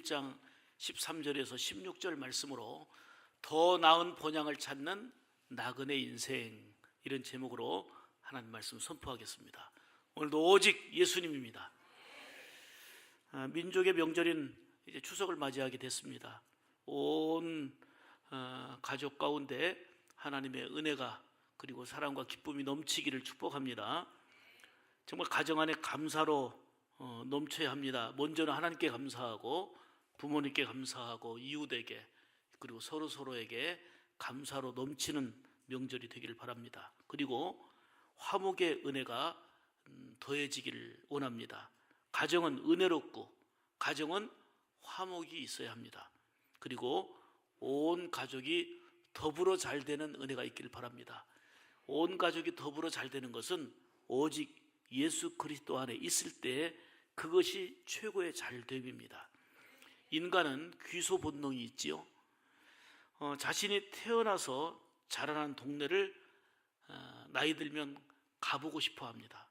1장 13절에서 16절 말씀으로 더 나은 본향을 찾는 나그네 인생, 이런 제목으로 하나님 말씀 선포하겠습니다. 오늘도 오직 예수님입니다. 민족의 명절인 이제 추석을 맞이하게 됐습니다. 온 가족 가운데 하나님의 은혜가 그리고 사랑과 기쁨이 넘치기를 축복합니다. 정말 가정 안에 감사로 넘쳐야 합니다. 먼저는 하나님께 감사하고 부모님께 감사하고 이웃에게 그리고 서로에게 감사로 넘치는 명절이 되기를 바랍니다. 그리고 화목의 은혜가 더해지기를 원합니다. 가정은 은혜롭고 가정은 화목이 있어야 합니다. 그리고 온 가족이 더불어 잘 되는 은혜가 있기를 바랍니다. 온 가족이 더불어 잘 되는 것은 오직 예수 그리스도 안에 있을 때 그것이 최고의 잘됨입니다. 인간은 귀소 본능이 있지요. 자신이 태어나서 자라난 동네를 나이 들면 가보고 싶어 합니다.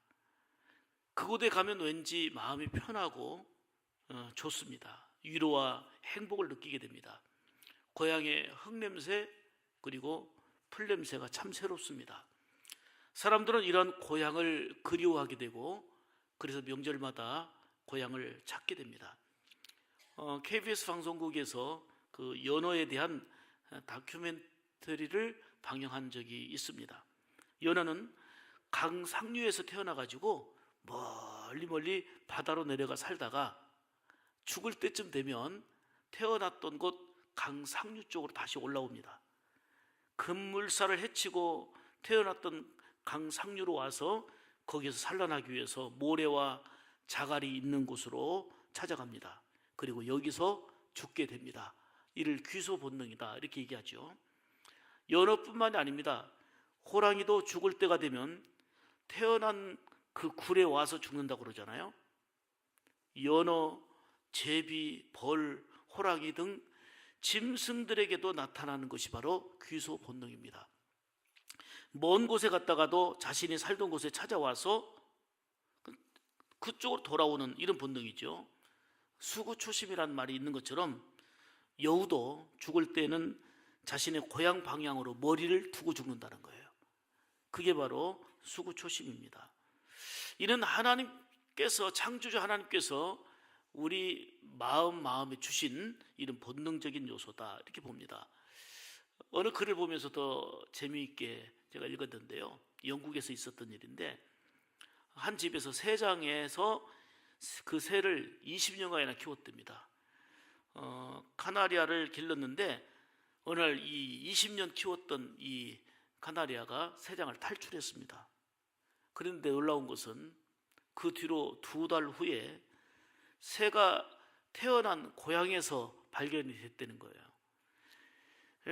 그곳에 가면 왠지 마음이 편하고 좋습니다. 위로와 행복을 느끼게 됩니다. 고향의 흙냄새 그리고 풀냄새가 참 새롭습니다. 사람들은 이런 고향을 그리워하게 되고 그래서 명절마다 고향을 찾게 됩니다. KBS 방송국에서 그 연어에 대한 다큐멘터리를 방영한 적이 있습니다. 연어는 강상류에서 태어나가지고 멀리 바다로 내려가 살다가 죽을 때쯤 되면 태어났던 곳 강상류 쪽으로 다시 올라옵니다. 급물살을 헤치고 태어났던 강상류로 와서 거기서 산란하기 위해서 모래와 자갈이 있는 곳으로 찾아갑니다. 그리고 여기서 죽게 됩니다. 이를 귀소 본능이다 이렇게 얘기하죠. 연어뿐만이 아닙니다. 호랑이도 죽을 때가 되면 태어난 그 굴에 와서 죽는다고 그러잖아요. 연어, 제비, 벌, 호랑이 등 짐승들에게도 나타나는 것이 바로 귀소 본능입니다. 먼 곳에 갔다가도 자신이 살던 곳에 찾아와서 그쪽으로 돌아오는 이런 본능이죠. 수구초심이라는 말이 있는 것처럼 여우도 죽을 때는 자신의 고향 방향으로 머리를 두고 죽는다는 거예요. 그게 바로 수구초심입니다. 이는 하나님께서, 창조주 하나님께서 우리 마음에 주신 이런 본능적인 요소다 이렇게 봅니다. 어느 글을 보면서 더 재미있게 제가 읽었는데요. 영국에서 있었던 일인데 한 집에서 새장에서 그 새를 20년간이나 키웠답니다. 카나리아를 길렀는데 어느 날 이 20년 키웠던 이 카나리아가 새장을 탈출했습니다. 그런데 놀라운 것은 그 뒤로 2달 후에 새가 태어난 고향에서 발견이 됐다는 거예요.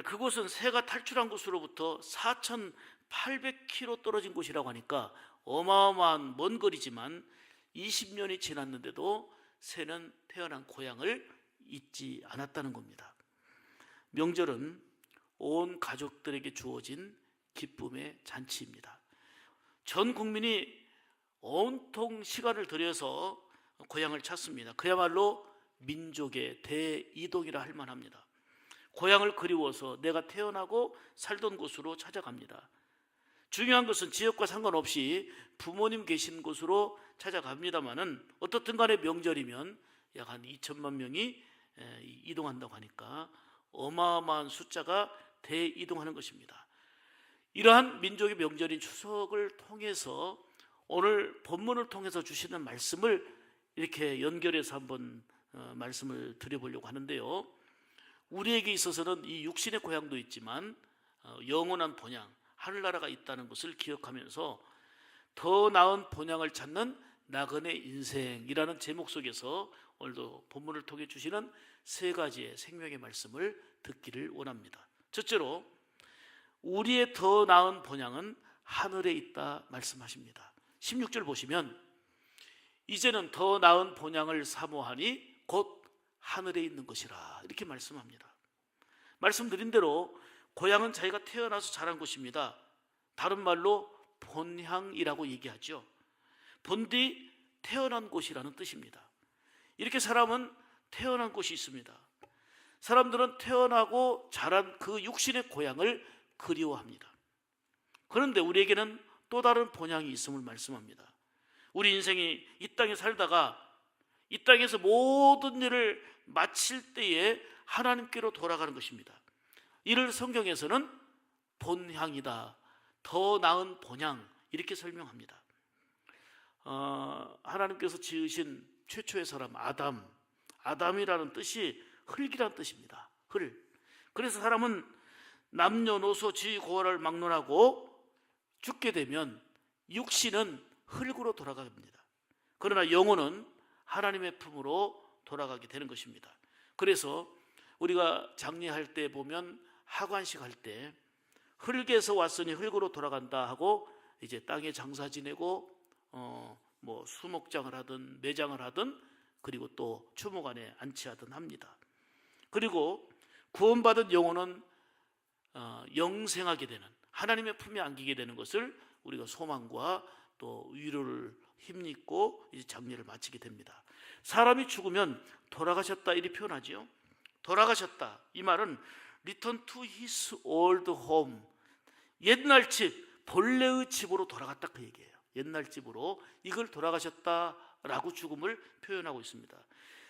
그곳은 새가 탈출한 곳으로부터 4,800km 떨어진 곳이라고 하니까 어마어마한 먼 거리지만 20년이 지났는데도 새는 태어난 고향을 잊지 않았다는 겁니다. 명절은 온 가족들에게 주어진 기쁨의 잔치입니다. 전 국민이 온통 시간을 들여서 고향을 찾습니다. 그야말로 민족의 대이동이라 할 만합니다. 고향을 그리워서 내가 태어나고 살던 곳으로 찾아갑니다. 중요한 것은 지역과 상관없이 부모님 계신 곳으로 찾아갑니다만은 어떻든 간에 명절이면 약 한 2천만 명이 이동한다고 하니까 어마어마한 숫자가 대이동하는 것입니다. 이러한 민족의 명절인 추석을 통해서 오늘 본문을 통해서 주시는 말씀을 이렇게 연결해서 한번 말씀을 드려보려고 하는데요. 우리에게 있어서는 이 육신의 고향도 있지만 영원한 본향, 하늘나라가 있다는 것을 기억하면서 더 나은 본향을 찾는 나그네 인생이라는 제목 속에서 오늘도 본문을 통해 주시는 3가지의 생명의 말씀을 듣기를 원합니다. 첫째로 우리의 더 나은 본향은 하늘에 있다 말씀하십니다. 16절 보시면 이제는 더 나은 본향을 사모하니 곧 하늘에 있는 것이라 이렇게 말씀합니다. 말씀드린 대로 고향은 자기가 태어나서 자란 곳입니다. 다른 말로 본향이라고 얘기하죠. 본디 태어난 곳이라는 뜻입니다. 이렇게 사람은 태어난 곳이 있습니다. 사람들은 태어나고 자란 그 육신의 고향을 그리워합니다. 그런데 우리에게는 또 다른 본향이 있음을 말씀합니다. 우리 인생이 이 땅에 살다가 이 땅에서 모든 일을 마칠 때에 하나님께로 돌아가는 것입니다. 이를 성경에서는 본향이다, 더 나은 본향, 이렇게 설명합니다. 하나님께서 지으신 최초의 사람 아담이라는 뜻이 흙이라는 뜻입니다. 흙. 그래서 사람은 남녀노소 지위고하를 막론하고 죽게 되면 육신은 흙으로 돌아갑니다. 그러나 영혼은 하나님의 품으로 돌아가게 되는 것입니다. 그래서 우리가 장례할 때 보면 하관식 할 때 흙에서 왔으니 흙으로 돌아간다 하고 이제 땅에 장사 지내고 뭐 수목장을 하든 매장을 하든 그리고 또 추모관에 안치하든 합니다. 그리고 구원받은 영혼은 영생하게 되는, 하나님의 품에 안기게 되는 것을 우리가 소망과 또 위로를 힘입고 이제 장례를 마치게 됩니다. 사람이 죽으면 돌아가셨다 이렇게 표현하죠. 돌아가셨다, 이 말은 return to his old home, 옛날 집, 본래의 집으로 돌아갔다 그 얘기예요. 옛날 집으로, 이걸 돌아가셨다라고 죽음을 표현하고 있습니다.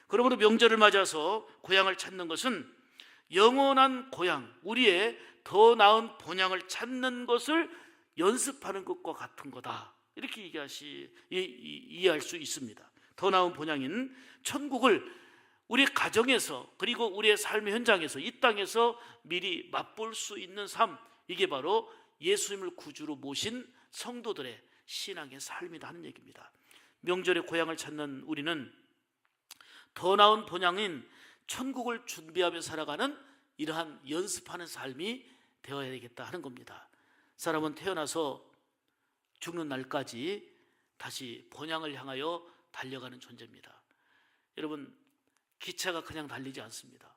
그러므로 명절을 맞아서 고향을 찾는 것은 영원한 고향, 우리의 더 나은 본향을 찾는 것을 연습하는 것과 같은 거다, 이렇게 이해할 수 있습니다. 더 나은 본향인 천국을 우리 가정에서 그리고 우리의 삶의 현장에서 이 땅에서 미리 맛볼 수 있는 삶, 이게 바로 예수님을 구주로 모신 성도들의 신앙의 삶이다 하는 얘기입니다. 명절에 고향을 찾는 우리는 더 나은 본향인 천국을 준비하며 살아가는 이러한 연습하는 삶이 되어야 되겠다 하는 겁니다. 사람은 태어나서 죽는 날까지 다시 본향을 향하여 달려가는 존재입니다. 여러분, 기차가 그냥 달리지 않습니다.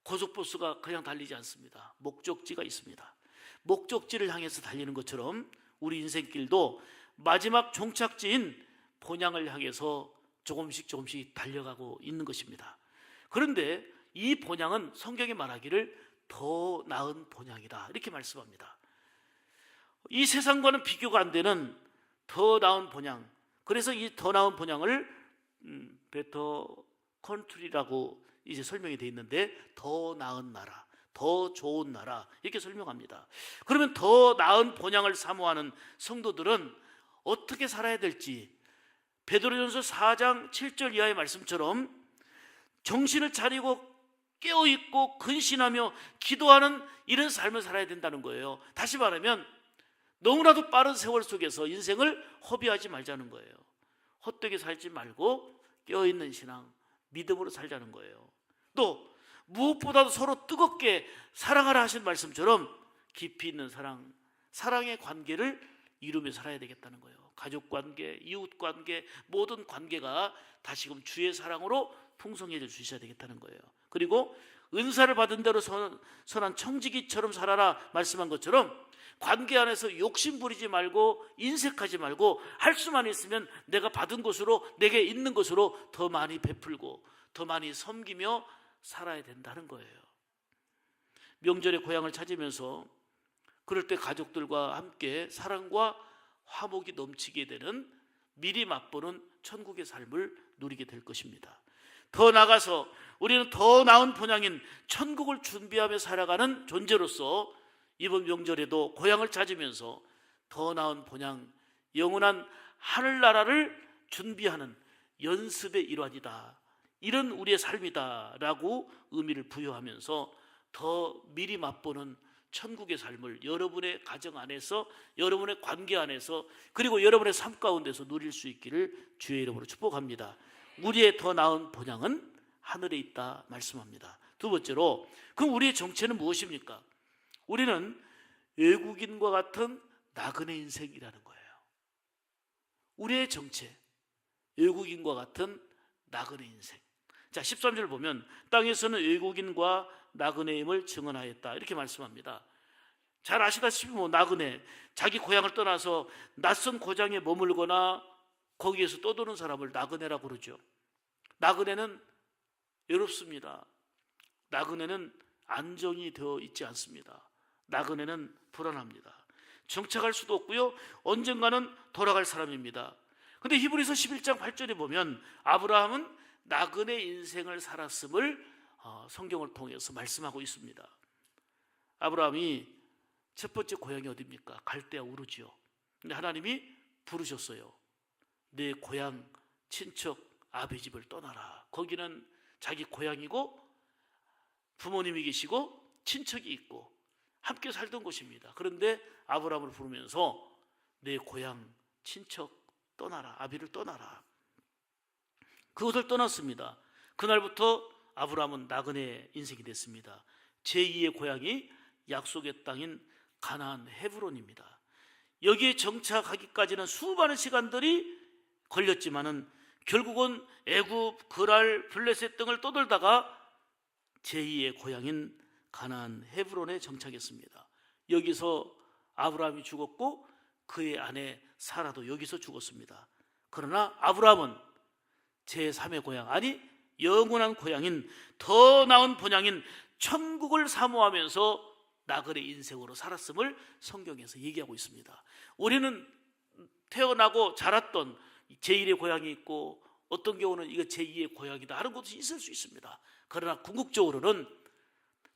고속버스가 그냥 달리지 않습니다. 목적지가 있습니다. 목적지를 향해서 달리는 것처럼 우리 인생길도 마지막 종착지인 본향을 향해서 조금씩 달려가고 있는 것입니다. 그런데 이 본향은 성경이 말하기를 더 나은 본향이다 이렇게 말씀합니다. 이 세상과는 비교가 안 되는 더 나은 본향, 그래서 이 더 나은 본향을 베터 컨트리라고 이제 설명이 되어 있는데, 더 나은 나라, 더 좋은 나라, 이렇게 설명합니다. 그러면 더 나은 본향을 사모하는 성도들은 어떻게 살아야 될지, 베드로전서 4장 7절 이하의 말씀처럼 정신을 차리고 깨어있고 근신하며 기도하는 이런 삶을 살아야 된다는 거예요. 다시 말하면 너무나도 빠른 세월 속에서 인생을 허비하지 말자는 거예요. 헛되게 살지 말고 깨어있는 신앙, 믿음으로 살자는 거예요. 또 무엇보다도 서로 뜨겁게 사랑하라 하신 말씀처럼 깊이 있는 사랑의 관계를 이루며 살아야 되겠다는 거예요. 가족관계, 이웃관계, 모든 관계가 다시금 주의 사랑으로 풍성해질 수 있어야 되겠다는 거예요. 그리고 은사를 받은 대로 선한 청지기처럼 살아라 말씀한 것처럼 관계 안에서 욕심 부리지 말고 인색하지 말고 할 수만 있으면 내가 받은 것으로, 내게 있는 것으로 더 많이 베풀고 더 많이 섬기며 살아야 된다는 거예요. 명절에 고향을 찾으면서 그럴 때 가족들과 함께 사랑과 화목이 넘치게 되는, 미리 맛보는 천국의 삶을 누리게 될 것입니다. 더 나아가서 우리는 더 나은 본향인 천국을 준비하며 살아가는 존재로서 이번 명절에도 고향을 찾으면서 더 나은 본향, 영원한 하늘나라를 준비하는 연습의 일환이다, 이런 우리의 삶이다라고 의미를 부여하면서 더 미리 맛보는 천국의 삶을 여러분의 가정 안에서, 여러분의 관계 안에서, 그리고 여러분의 삶 가운데서 누릴 수 있기를 주의 이름으로 축복합니다. 우리의 더 나은 본향은 하늘에 있다 말씀합니다. 두 번째로, 그럼 우리의 정체는 무엇입니까? 우리는 외국인과 같은 나그네 인생이라는 거예요. 우리의 정체, 외국인과 같은 나그네 인생. 자, 13절 보면 땅에서는 외국인과 나그네임을 증언하였다 이렇게 말씀합니다. 잘 아시다시피 나그네, 자기 고향을 떠나서 낯선 고장에 머물거나 거기에서 떠도는 사람을 나그네라고 그러죠. 나그네는 외롭습니다. 나그네는 안정이 되어 있지 않습니다. 나그네는 불안합니다. 정착할 수도 없고요, 언젠가는 돌아갈 사람입니다. 근데 히브리서 11장 8절에 보면 아브라함은 나그네 인생을 살았음을 성경을 통해서 말씀하고 있습니다. 아브라함이 첫 번째 고향이 어디입니까? 갈대아 우르지요. 근데 하나님이 부르셨어요. 내 고향 친척 아비 집을 떠나라. 거기는 자기 고향이고 부모님이 계시고 친척이 있고 함께 살던 곳입니다. 그런데 아브라함을 부르면서 내 고향 친척 떠나라, 아비를 떠나라. 그곳을 떠났습니다. 그날부터 아브라함은 나그네 인생이 됐습니다. 제2의 고향이 약속의 땅인 가나안 헤브론입니다. 여기에 정착하기까지는 수많은 시간들이 걸렸지만은 결국은 애굽, 그랄, 블레셋 등을 떠돌다가 제2의 고향인 가나안 헤브론에 정착했습니다. 여기서 아브라함이 죽었고 그의 아내 사라도 여기서 죽었습니다. 그러나 아브라함은 제3의 고향, 아니 영원한 고향인 더 나은 본향인 천국을 사모하면서 나그네 인생으로 살았음을 성경에서 얘기하고 있습니다. 우리는 태어나고 자랐던 제1의 고향이 있고 어떤 경우는 이거 제2의 고향이다 하는 것도 있을 수 있습니다. 그러나 궁극적으로는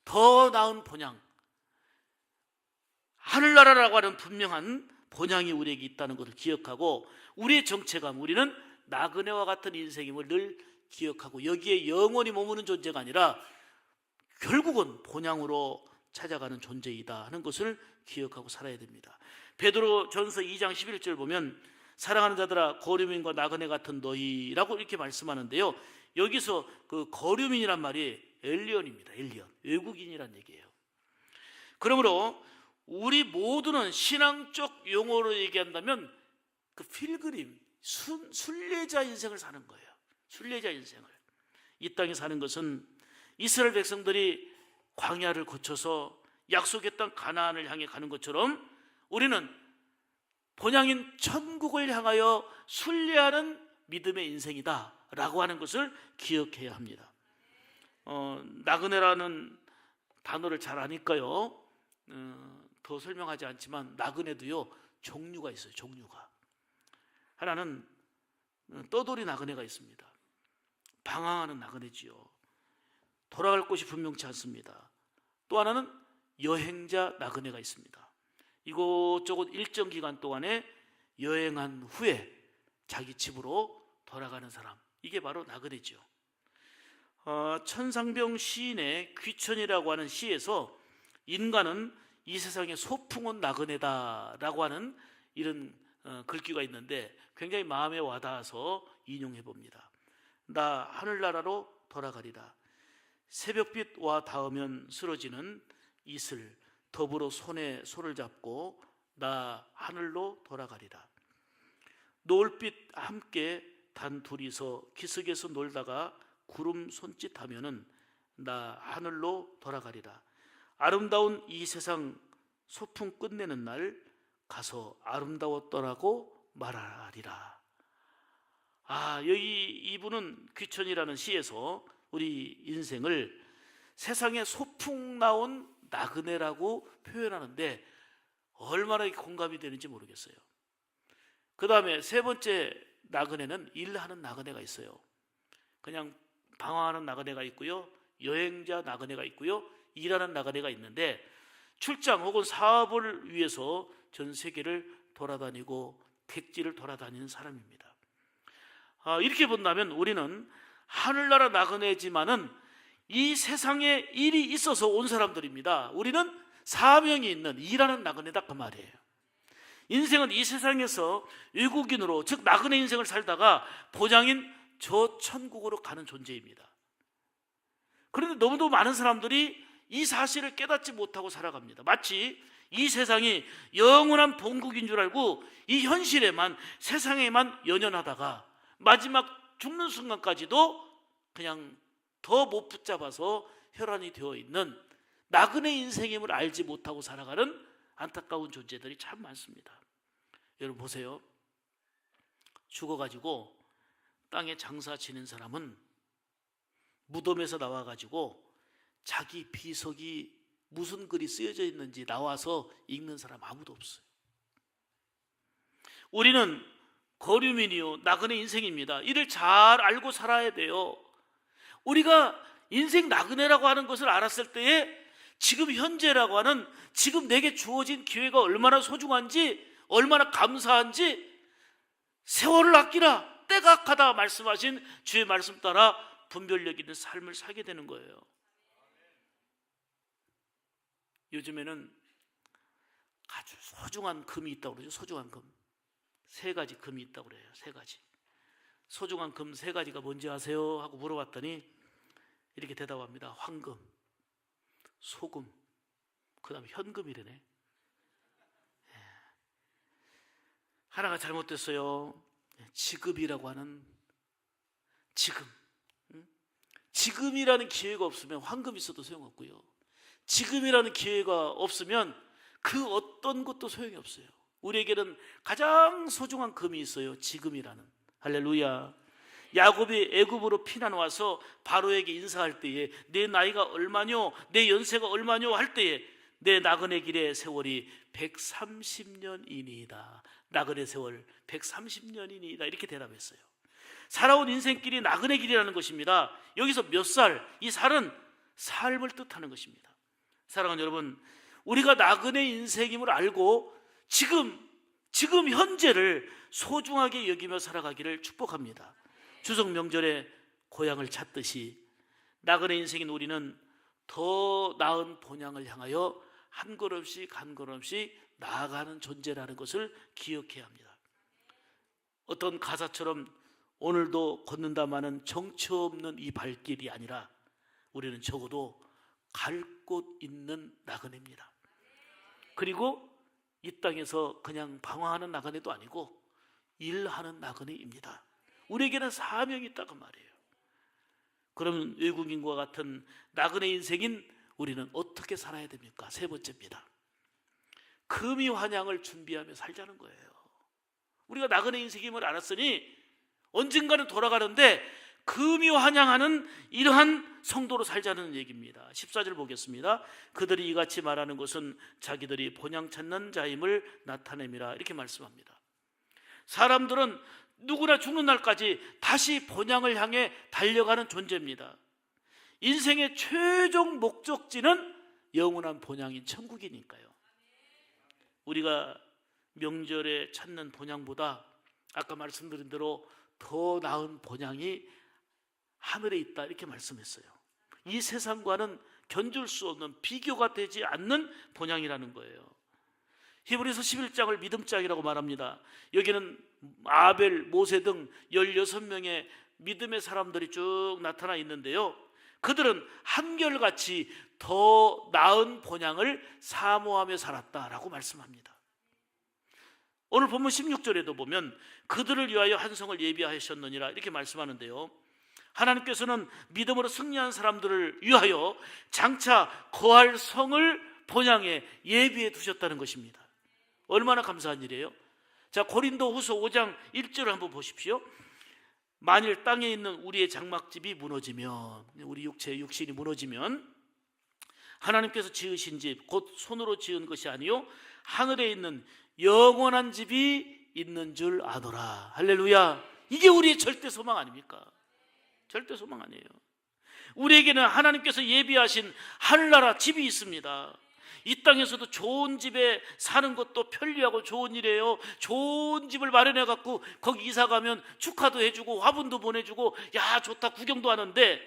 더 나은 본향, 하늘나라라고 하는 분명한 본향이 우리에게 있다는 것을 기억하고 우리의 정체감, 우리는 나그네와 같은 인생임을 늘 기억하고 여기에 영원히 머무는 존재가 아니라 결국은 본향으로 찾아가는 존재이다 하는 것을 기억하고 살아야 됩니다. 베드로전서 2장 11절 보면 사랑하는 자들아 거류민과 나그네 같은 너희라고 이렇게 말씀하는데요, 여기서 그 거류민이란 말이 엘리언입니다. 엘리언, 외국인이란 얘기예요. 그러므로 우리 모두는 신앙적 용어로 얘기한다면 그 필그림, 순례자 인생을 사는 거예요. 순례자 인생을. 이 땅에 사는 것은 이스라엘 백성들이 광야를 거쳐서 약속의 땅 가나안을 향해 가는 것처럼 우리는 본향인 천국을 향하여 순례하는 믿음의 인생이다 라고 하는 것을 기억해야 합니다. 나그네라는 단어를 잘 아니까요, 더 설명하지 않지만 나그네도요 종류가 있어요. 종류가 하나는 떠돌이 나그네가 있습니다. 방황하는 나그네지요. 돌아갈 곳이 분명치 않습니다. 또 하나는 여행자 나그네가 있습니다. 이곳저곳 일정 기간 동안에 여행한 후에 자기 집으로 돌아가는 사람, 이게 바로 나그네죠. 천상병 시인의 귀천이라고 하는 시에서 인간은 이 세상의 소풍은 나그네다라고 하는 이런 글귀가 있는데 굉장히 마음에 와닿아서 인용해 봅니다. 나 하늘나라로 돌아가리라. 새벽빛 와 닿으면 쓰러지는 이슬 더불어 손에 손을 잡고 나 하늘로 돌아가리라. 노을빛 함께 단 둘이서 기슭에서 놀다가 구름 손짓하면은 나 하늘로 돌아가리라. 아름다운 이 세상 소풍 끝내는 날 가서 아름다웠더라고 말하리라. 여기 이분은 귀천이라는 시에서 우리 인생을 세상에 소풍 나온 나그네라고 표현하는데 얼마나 공감이 되는지 모르겠어요. 그 다음에 세 번째 나그네는 일하는 나그네가 있어요. 그냥 방황하는 나그네가 있고요, 여행자 나그네가 있고요, 일하는 나그네가 있는데 출장 혹은 사업을 위해서 전 세계를 돌아다니고 택지를 돌아다니는 사람입니다. 이렇게 본다면 우리는 하늘나라 나그네지만은 이 세상에 일이 있어서 온 사람들입니다. 우리는 사명이 있는 일하는 나그네다 그 말이에요. 인생은 이 세상에서 외국인으로, 즉 나그네 인생을 살다가 보장인 저 천국으로 가는 존재입니다. 그런데 너무도 많은 사람들이 이 사실을 깨닫지 못하고 살아갑니다. 마치 이 세상이 영원한 본국인 줄 알고 이 현실에만, 세상에만 연연하다가 마지막 죽는 순간까지도 그냥 더 못 붙잡아서 혈안이 되어 있는 나그네 인생임을 알지 못하고 살아가는 안타까운 존재들이 참 많습니다. 여러분 보세요. 죽어가지고 땅에 장사 지는 사람은 무덤에서 나와가지고 자기 비석이 무슨 글이 쓰여져 있는지 나와서 읽는 사람 아무도 없어요. 우리는 거류민이요 나그네 인생입니다. 이를 잘 알고 살아야 돼요. 우리가 인생 나그네라고 하는 것을 알았을 때에 지금 현재라고 하는 지금 내게 주어진 기회가 얼마나 소중한지, 얼마나 감사한지, 세월을 아끼라 때가 악하다 말씀하신 주의 말씀 따라 분별력 있는 삶을 살게 되는 거예요. 요즘에는 아주 소중한 금이 있다고 그러죠. 소중한 금. 3가지 금이 있다고 그래요. 3가지. 소중한 금 3가지가 뭔지 아세요? 하고 물어봤더니 이렇게 대답합니다. 황금, 소금, 그 다음에 현금이래네. 하나가 잘못됐어요. 지금이라고 하는 지금. 지금이라는 기회가 없으면 황금이 있어도 소용없고요. 지금이라는 기회가 없으면 그 어떤 것도 소용이 없어요. 우리에게는 가장 소중한 금이 있어요. 지금이라는. 할렐루야. 야곱이 애굽으로 피난 와서 바로에게 인사할 때에 내 나이가 얼마뇨? 내 연세가 얼마뇨? 할 때에 내 나그네 길의 세월이 130년이니이다. 나그네 세월 130년이니이다. 이렇게 대답했어요. 살아온 인생길이 나그네 길이라는 것입니다. 여기서 몇 살? 이 살은 삶을 뜻하는 것입니다. 사랑하는 여러분, 우리가 나그네 인생임을 알고 지금 현재를 소중하게 여기며 살아가기를 축복합니다. 추석 명절에 고향을 찾듯이 나그네 인생인 우리는 더 나은 본향을 향하여 한 걸음씩 한 걸음씩 나아가는 존재라는 것을 기억해야 합니다. 어떤 가사처럼 오늘도 걷는다마는 정처 없는 이 발길이 아니라 우리는 적어도 갈 곳 있는 나그네입니다. 그리고 이 땅에서 그냥 방황하는 나그네도 아니고 일하는 나그네입니다. 우리에게는 사명이 있다고 말이에요. 그러면 외국인과 같은 나그네 인생인 우리는 어떻게 살아야 됩니까? 3번째입니다. 금이 환향을 준비하며 살자는 거예요. 우리가 나그네 인생임을 알았으니 언젠가는 돌아가는데 금이 환향하는 이러한 성도로 살자는 얘기입니다. 14절 보겠습니다. 그들이 이같이 말하는 것은 자기들이 본향 찾는 자임을 나타냄이라. 이렇게 말씀합니다. 사람들은 누구나 죽는 날까지 다시 본향을 향해 달려가는 존재입니다. 인생의 최종 목적지는 영원한 본향인 천국이니까요. 우리가 명절에 찾는 본향보다 아까 말씀드린 대로 더 나은 본향이 하늘에 있다, 이렇게 말씀했어요. 이 세상과는 견줄 수 없는, 비교가 되지 않는 본향이라는 거예요. 히브리서 11장을 믿음장이라고 말합니다. 여기는 아벨, 모세 등 16명의 믿음의 사람들이 쭉 나타나 있는데요, 그들은 한결같이 더 나은 본향을 사모하며 살았다라고 말씀합니다. 오늘 본문 16절에도 보면 그들을 위하여 한 성을 예비하셨느니라 이렇게 말씀하는데요, 하나님께서는 믿음으로 승리한 사람들을 위하여 장차 거할 성을 본향에 예비해 두셨다는 것입니다. 얼마나 감사한 일이에요. 자, 고린도후서 5장 1절을 한번 보십시오. 만일 땅에 있는 우리의 장막집이 무너지면, 우리 육신이 무너지면 하나님께서 지으신 집, 곧 손으로 지은 것이 아니요 하늘에 있는 영원한 집이 있는 줄 아노라. 할렐루야. 이게 우리의 절대 소망 아닙니까? 절대 소망 아니에요. 우리에게는 하나님께서 예비하신 하늘나라 집이 있습니다. 이 땅에서도 좋은 집에 사는 것도 편리하고 좋은 일이에요. 좋은 집을 마련해 갖고 거기 이사 가면 축하도 해주고 화분도 보내주고, 야 좋다, 구경도 하는데,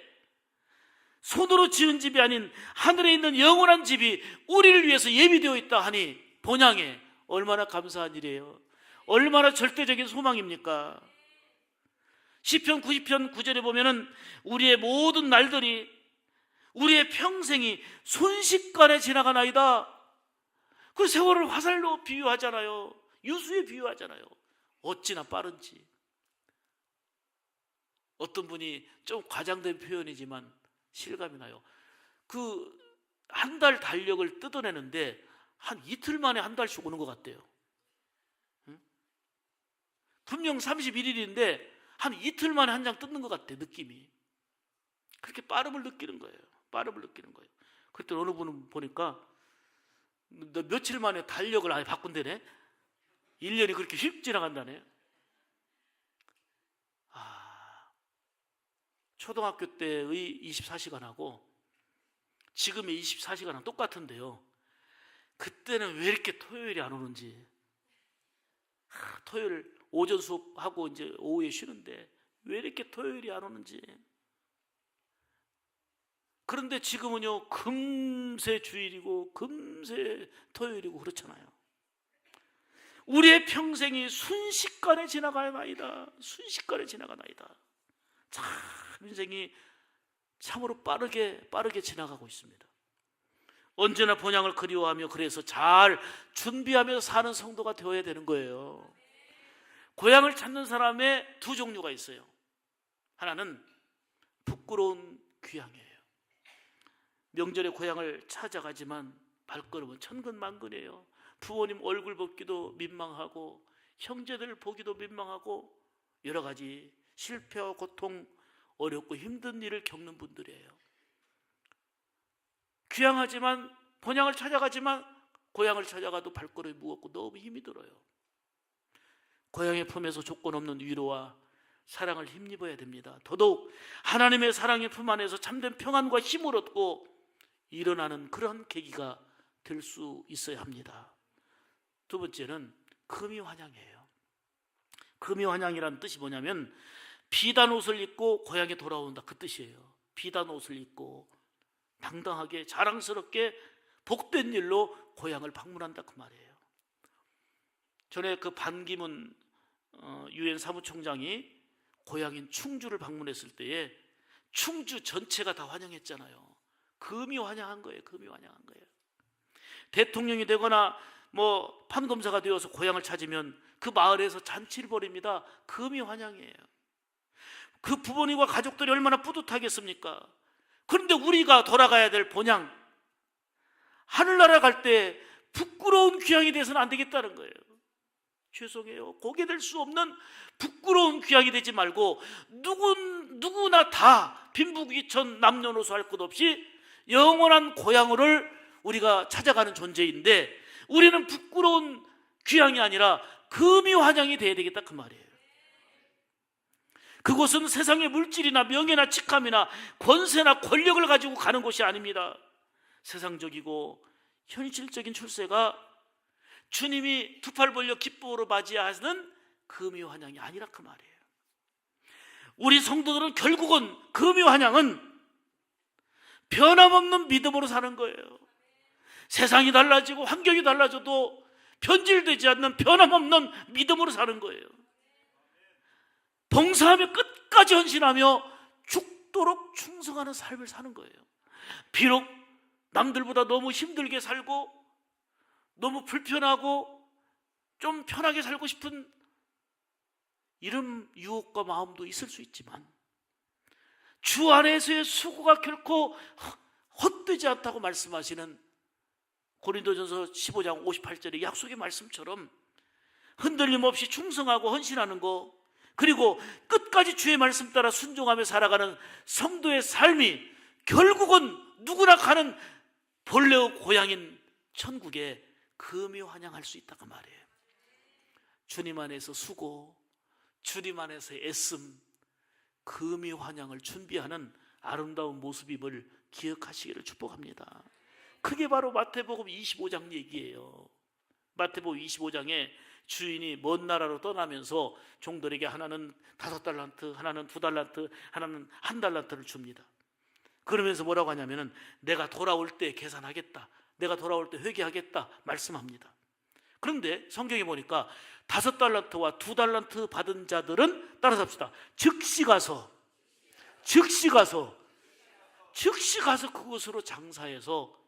손으로 지은 집이 아닌 하늘에 있는 영원한 집이 우리를 위해서 예비되어 있다 하니 본향에 얼마나 감사한 일이에요. 얼마나 절대적인 소망입니까? 시편 90편 9절에 보면은 우리의 모든 날들이, 우리의 평생이 순식간에 지나가나이다. 그 세월을 화살로 비유하잖아요. 유수에 비유하잖아요. 어찌나 빠른지. 어떤 분이 좀 과장된 표현이지만 실감이 나요. 그 한 달 달력을 뜯어내는데 한 이틀 만에 한 달씩 오는 것 같대요. 응? 분명 31일인데 한 이틀 만에 한 장 뜯는 것 같아, 느낌이. 그렇게 빠름을 느끼는 거예요. 빠름을 느끼는 거예요. 그때 어느 분은 보니까 너 며칠 만에 달력을 아예 바꾼다네. 1년이 그렇게 휙 지나간다네. 초등학교 때의 24시간하고 지금의 24시간은 똑같은데요. 그때는 왜 이렇게 토요일이 안 오는지. 토요일 오전 수업하고 이제 오후에 쉬는데 왜 이렇게 토요일이 안 오는지. 그런데 지금은요, 금세 주일이고 금세 토요일이고 그렇잖아요. 우리의 평생이 순식간에 지나가나이다. 순식간에 지나가나이다. 참 인생이 참으로 빠르게 지나가고 있습니다. 언제나 본향을 그리워하며 그래서 잘 준비하며 사는 성도가 되어야 되는 거예요. 고향을 찾는 사람의 두 종류가 있어요. 하나는 부끄러운 귀향이에요. 명절에 고향을 찾아가지만 발걸음은 천근만근이에요. 부모님 얼굴 보기도 민망하고 형제들 보기도 민망하고 여러 가지 실패와 고통, 어렵고 힘든 일을 겪는 분들이에요. 귀향하지만 본향을 찾아가지만 고향을 찾아가도 발걸음이 무겁고 너무 힘이 들어요. 고향의 품에서 조건 없는 위로와 사랑을 힘입어야 됩니다. 더더욱 하나님의 사랑의 품 안에서 참된 평안과 힘을 얻고 일어나는 그런 계기가 될 수 있어야 합니다. 두 번째는 금이환향이에요. 금이환향이라는 뜻이 뭐냐면 비단 옷을 입고 고향에 돌아온다, 그 뜻이에요. 비단 옷을 입고 당당하게 자랑스럽게 복된 일로 고향을 방문한다, 그 말이에요. 전에 그 반기문 유엔 사무총장이 고향인 충주를 방문했을 때에 충주 전체가 다 환영했잖아요. 금이 환영한 거예요. 금이 환영한 거예요. 대통령이 되거나 뭐 판검사가 되어서 고향을 찾으면 그 마을에서 잔치를 벌입니다. 금이 환영이에요. 그 부모님과 가족들이 얼마나 뿌듯하겠습니까? 그런데 우리가 돌아가야 될 본향, 하늘나라 갈 때 부끄러운 귀향이 돼서는 안 되겠다는 거예요. 죄송해요. 고개 들 수 없는 부끄러운 귀향이 되지 말고 누구나 다 빈부귀천 남녀노소 할 것 없이 영원한 고향을 우리가 찾아가는 존재인데 우리는 부끄러운 귀향이 아니라 금이 환향이 돼야 되겠다, 그 말이에요. 그곳은 세상의 물질이나 명예나 직함이나 권세나 권력을 가지고 가는 곳이 아닙니다. 세상적이고 현실적인 출세가 주님이 두 팔 벌려 기쁨으로 맞이하는 금이 환향이 아니라 그 말이에요. 우리 성도들은 결국은 금이 환향은 변함없는 믿음으로 사는 거예요. 세상이 달라지고 환경이 달라져도 변질되지 않는 변함없는 믿음으로 사는 거예요. 봉사하며 끝까지 헌신하며 죽도록 충성하는 삶을 사는 거예요. 비록 남들보다 너무 힘들게 살고 너무 불편하고 좀 편하게 살고 싶은 이런 유혹과 마음도 있을 수 있지만 주 안에서의 수고가 결코 헛되지 않다고 말씀하시는 고린도전서 15장 58절의 약속의 말씀처럼 흔들림 없이 충성하고 헌신하는 거, 그리고 끝까지 주의 말씀 따라 순종하며 살아가는 성도의 삶이 결국은 누구나 가는 본래의 고향인 천국에 금이 환영할 수 있다고 말이에요. 주님 안에서 수고, 주님 안에서 애씀, 금이 환영을 준비하는 아름다운 모습임을 기억하시기를 축복합니다. 그게 바로 마태복음 25장 얘기예요. 마태복음 25장에 주인이 먼 나라로 떠나면서 종들에게 하나는 5달란트, 하나는 2달란트, 하나는 1달란트를 줍니다. 그러면서 뭐라고 하냐면은 내가 돌아올 때 계산하겠다, 내가 돌아올 때 회개하겠다 말씀합니다. 그런데 성경에 보니까 5달란트와 2달란트 받은 자들은 따라서 합시다. 즉시 가서 그것으로 장사해서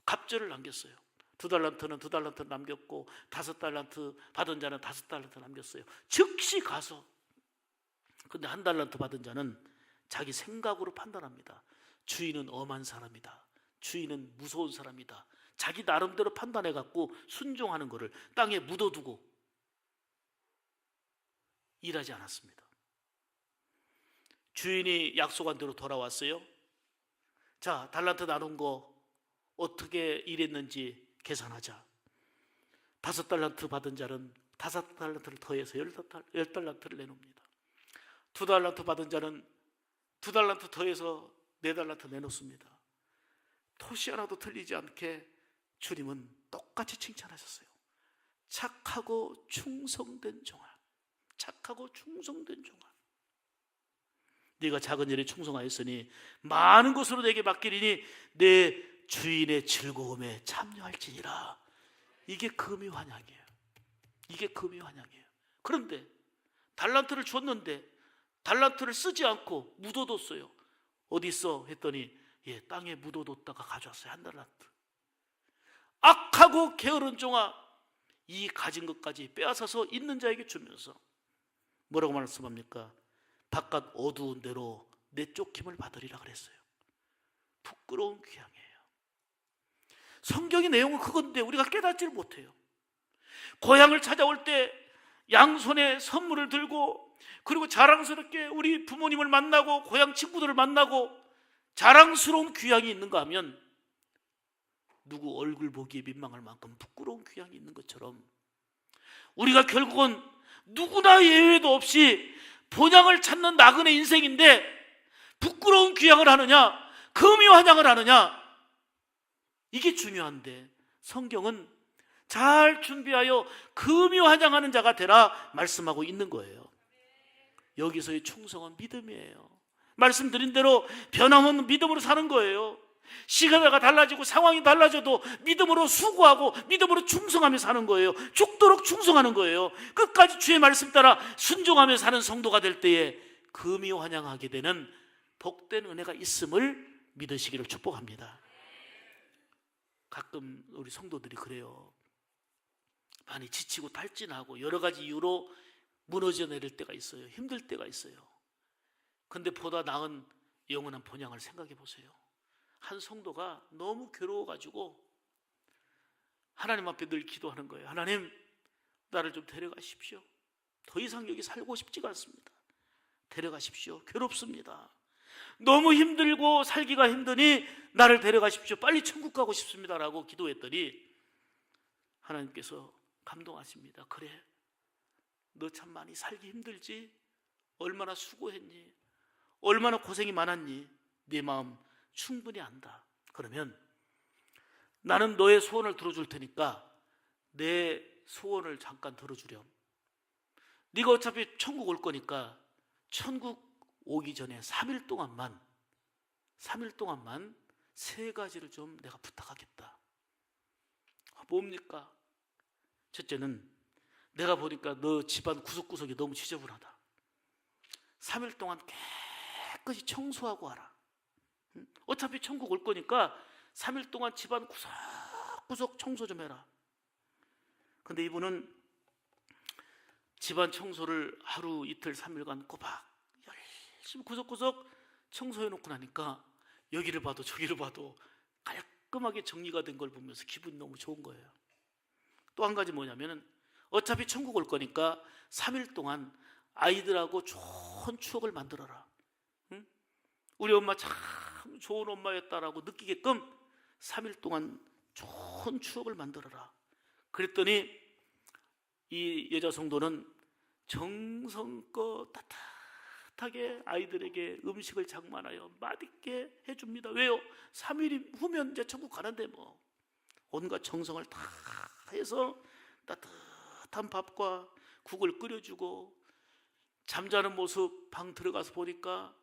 갑절을 남겼어요. 2달란트는 2달란트 남겼고 5달란트 받은 자는 5달란트 남겼어요. 즉시 가서. 근데 1달란트 받은 자는 자기 생각으로 판단합니다. 주인은 엄한 사람이다, 주인은 무서운 사람이다, 자기 나름대로 판단해갖고 순종하는 것을 땅에 묻어두고 일하지 않았습니다. 주인이 약속한 대로 돌아왔어요. 자, 달란트 나눈 거 어떻게 일했는지 계산하자. 5달란트 받은 자는 5달란트를 더해서 10달란트를 내놓습니다. 2달란트 받은 자는 2달란트 더해서 4달란트 내놓습니다. 토시 하나도 틀리지 않게 주님은 똑같이 칭찬하셨어요. 착하고 충성된 종아, 착하고 충성된 종아, 네가 작은 일에 충성하였으니 많은 것으로 내게 맡기리니 내 주인의 즐거움에 참여할지니라. 이게 금이 환향이에요. 이게 금이 환향이에요. 그런데 달란트를 줬는데 달란트를 쓰지 않고 묻어뒀어요. 어디 있어? 했더니 땅에 묻어뒀다가 가져왔어요. 1달란트. 악하고 게으른 종아, 이 가진 것까지 빼앗아서 있는 자에게 주면서 뭐라고 말씀합니까? 바깥 어두운 데로 내쫓김을 받으리라 그랬어요. 부끄러운 귀향이에요. 성경의 내용은 그건데 우리가 깨닫지를 못해요. 고향을 찾아올 때 양손에 선물을 들고, 그리고 자랑스럽게 우리 부모님을 만나고 고향 친구들을 만나고 자랑스러운 귀향이 있는가 하면 누구 얼굴 보기에 민망할 만큼 부끄러운 귀향이 있는 것처럼 우리가 결국은 누구나 예외도 없이 본향을 찾는 나그네 인생인데 부끄러운 귀향을 하느냐, 금이 환향을 하느냐, 이게 중요한데 성경은 잘 준비하여 금이 환향하는 자가 되라 말씀하고 있는 거예요. 여기서의 충성은 믿음이에요. 말씀드린 대로 변함없는 믿음으로 사는 거예요. 시간이 달라지고 상황이 달라져도 믿음으로 수고하고 믿음으로 충성하며 사는 거예요. 죽도록 충성하는 거예요. 끝까지 주의 말씀 따라 순종하며 사는 성도가 될 때에 금이 환향하게 되는 복된 은혜가 있음을 믿으시기를 축복합니다. 가끔 우리 성도들이 그래요. 많이 지치고 탈진하고 여러 가지 이유로 무너져 내릴 때가 있어요. 힘들 때가 있어요. 근데 보다 나은 영원한 본향을 생각해 보세요. 한 성도가 너무 괴로워가지고 하나님 앞에 늘 기도하는 거예요. 하나님, 나를 좀 데려가십시오. 더 이상 여기 살고 싶지가 않습니다. 데려가십시오. 괴롭습니다. 너무 힘들고 살기가 힘드니 나를 데려가십시오. 빨리 천국 가고 싶습니다 라고 기도했더니 하나님께서 감동하십니다. 그래, 너 참 많이 살기 힘들지? 얼마나 수고했니? 얼마나 고생이 많았니? 네 마음 충분히 안다. 그러면 나는 너의 소원을 들어줄 테니까 내 소원을 잠깐 들어주렴. 네가 어차피 천국 올 거니까 천국 오기 전에 3일 동안만 3가지를 좀 내가 부탁하겠다. 뭡니까? 첫째는 내가 보니까 너 집안 구석구석이 너무 지저분하다. 3일 동안 깨끗이 청소하고 와라. 어차피 천국 올 거니까 3일 동안 집안 구석구석 청소 좀 해라. 근데 이분은 집안 청소를 하루 이틀 3일간 꼬박 열심히 구석구석 청소해 놓고 나니까 여기를 봐도 저기를 봐도 깔끔하게 정리가 된 걸 보면서 기분이 너무 좋은 거예요. 또 한 가지 뭐냐면은 어차피 천국 올 거니까 3일 동안 아이들하고 좋은 추억을 만들어라. 응? 우리 엄마 참 좋은 엄마였다라고 느끼게끔 3일 동안 좋은 추억을 만들어라. 그랬더니 이 여자 성도는 정성껏 따뜻하게 아이들에게 음식을 장만하여 맛있게 해줍니다. 왜요? 3일 후면 이제 천국 가는데 뭐 온갖 정성을 다 해서 따뜻한 밥과 국을 끓여주고, 잠자는 모습 방 들어가서 보니까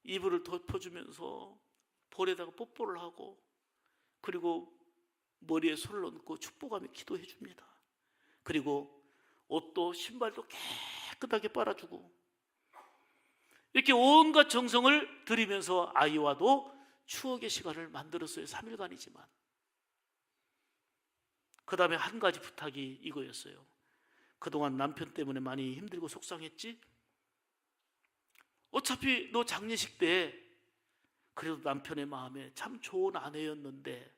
이불을 덮어주면서 볼에다가 뽀뽀를 하고, 그리고 머리에 손을 얹고 축복하며 기도해 줍니다. 그리고 옷도 신발도 깨끗하게 빨아주고, 이렇게 온갖 정성을 들이면서 아이와도 추억의 시간을 만들었어요. 3일간이지만. 그 다음에 한 가지 부탁이 이거였어요. 그동안 남편 때문에 많이 힘들고 속상했지? 어차피 너 장례식 때 그래도 남편의 마음에 참 좋은 아내였는데,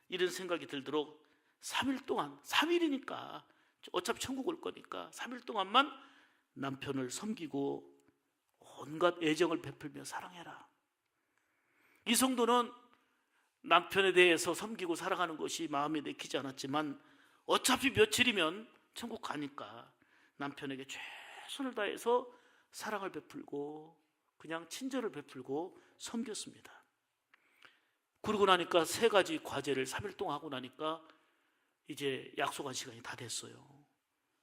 이런 생각이 들도록 3일 동안, 3일이니까 어차피 천국 올 거니까 3일 동안만 남편을 섬기고 온갖 애정을 베풀며 사랑해라. 이 성도는 남편에 대해서 섬기고 살아가는 것이 마음에 내키지 않았지만 어차피 며칠이면 천국 가니까 남편에게 최선을 다해서 사랑을 베풀고 그냥 친절을 베풀고 섬겼습니다. 그러고 나니까 3가지 과제를 3일 동안 하고 나니까 이제 약속한 시간이 다 됐어요.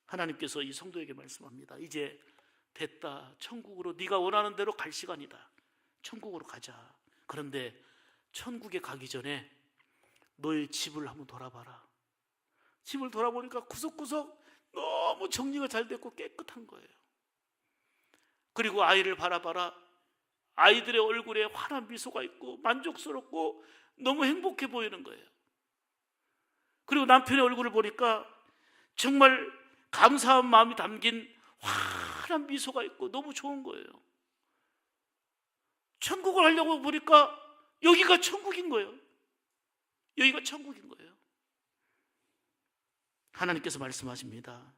하나님께서 이 성도에게 말씀합니다. 이제 됐다. 천국으로 네가 원하는 대로 갈 시간이다. 천국으로 가자. 그런데 천국에 가기 전에 너의 집을 한번 돌아봐라. 집을 돌아보니까 구석구석 너무 정리가 잘 됐고 깨끗한 거예요. 그리고 아이를 바라봐라. 아이들의 얼굴에 환한 미소가 있고 만족스럽고 너무 행복해 보이는 거예요. 그리고 남편의 얼굴을 보니까 정말 감사한 마음이 담긴 환한 미소가 있고 너무 좋은 거예요. 천국을 하려고 보니까 여기가 천국인 거예요. 여기가 천국인 거예요. 하나님께서 말씀하십니다.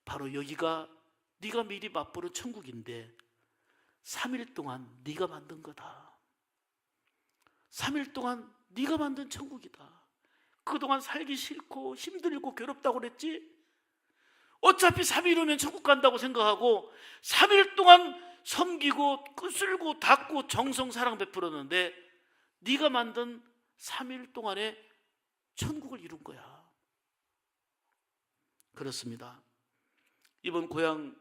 바로 여기가 네가 미리 맛보는 천국인데 3일 동안 네가 만든 거다. 3일 동안 네가 만든 천국이다. 그동안 살기 싫고 힘들고 괴롭다고 그랬지? 어차피 3일 후면 천국 간다고 생각하고 3일 동안 섬기고 끄슬고 닦고 정성 사랑 베풀었는데 네가 만든 3일 동안에 천국을 이룬 거야. 그렇습니다. 이번 고향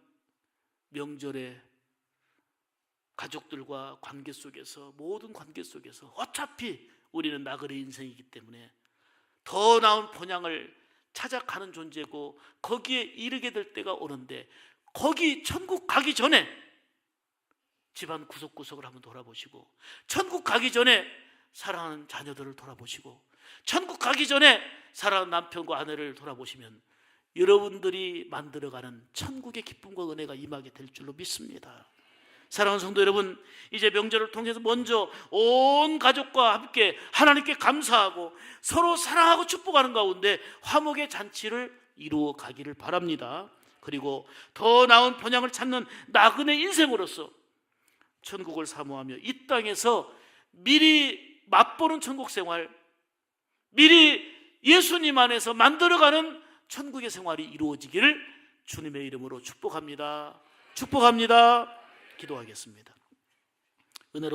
명절에 가족들과 관계 속에서 모든 관계 속에서 어차피 우리는 나그네 인생이기 때문에 더 나은 본향을 찾아가는 존재고 거기에 이르게 될 때가 오는데 거기 천국 가기 전에 집안 구석구석을 한번 돌아보시고 천국 가기 전에 사랑하는 자녀들을 돌아보시고 천국 가기 전에 사랑하는 남편과 아내를 돌아보시면 여러분들이 만들어가는 천국의 기쁨과 은혜가 임하게 될 줄로 믿습니다. 사랑하는 성도 여러분, 이제 명절을 통해서 먼저 온 가족과 함께 하나님께 감사하고 서로 사랑하고 축복하는 가운데 화목의 잔치를 이루어 가기를 바랍니다. 그리고 더 나은 번향을 찾는 나그네 인생으로서 천국을 사모하며 이 땅에서 미리 맛보는 천국 생활, 미리 예수님 안에서 만들어가는 천국의 생활이 이루어지기를 주님의 이름으로 축복합니다. 축복합니다. 기도하겠습니다. 은혜로